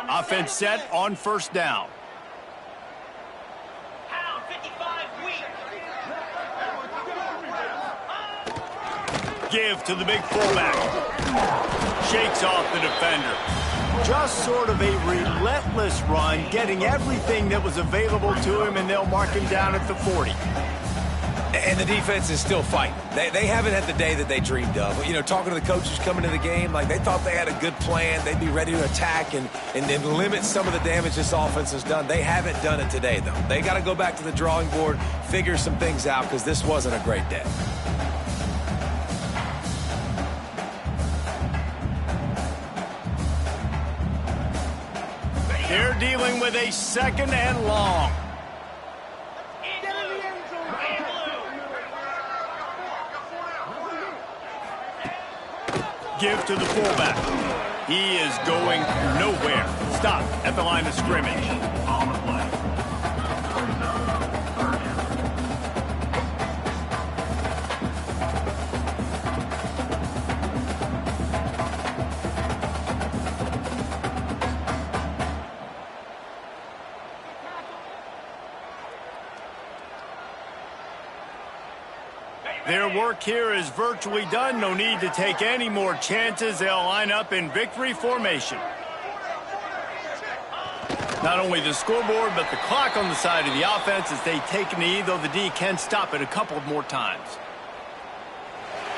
Offense set on 1st down. Give to the big fullback. Shakes off the defender. Just sort of a relentless run, getting everything that was available to him, and they'll mark him down at the 40. And the defense is still fighting. They haven't had the day that they dreamed of. You know, talking to the coaches coming to the game, like they thought they had a good plan. They'd be ready to attack and limit some of the damage this offense has done. They haven't done it today, though. They got to go back to the drawing board, figure some things out, because this wasn't a great day. They're dealing with a 2nd and long. Give to the fullback. He is going nowhere. Stop at the line of scrimmage. Their work here is virtually done. No need to take any more chances. They'll line up in victory formation. Not only the scoreboard, but the clock on the side of the offense as they take a knee, though the D can stop it a couple of more times.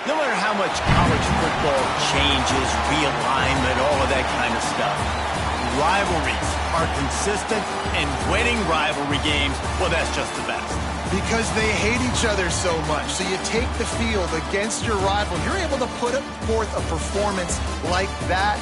No matter how much college football changes, realignment, all of that kind of stuff, rivalries are consistent, and winning rivalry games, well, that's just the best. Because they hate each other so much. So you take the field against your rival. You're able to put forth a performance like that.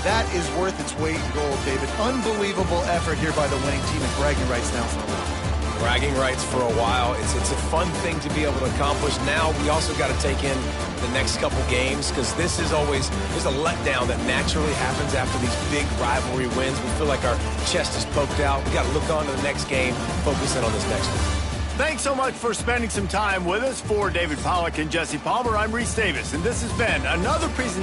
That is worth its weight in gold, David. Unbelievable effort here by the winning team, and bragging rights now for a while. Bragging rights for a while. It's a fun thing to be able to accomplish. Now we also got to take in the next couple games, because this is always, there's a letdown that naturally happens after these big rivalry wins. We feel like our chest is poked out. We got to look on to the next game, focus in on this next one. Thanks so much for spending some time with us. For David Pollack and Jesse Palmer, I'm Reese Davis, and this has been another presentation